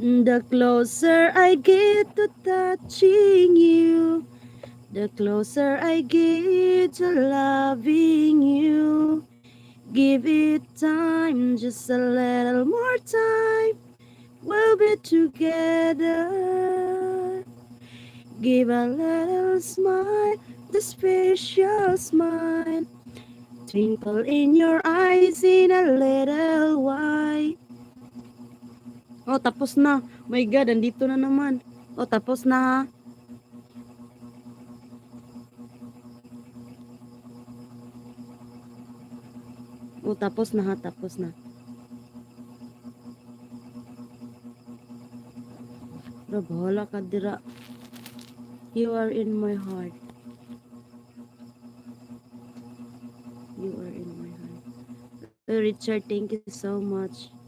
The closer I get to touching you, the closer I get to loving you. Give it time, just a little more time. We'll be together. Give a little smile, the special smile. Twinkle in your eyes in a little while. Oh, tapos na. My God, andito na naman. Oh, tapos na ha. Oh, tapos na ha, tapos na. Bro, bahala ka dira. You are in my heart. You are in my heart. Richard, thank you so much.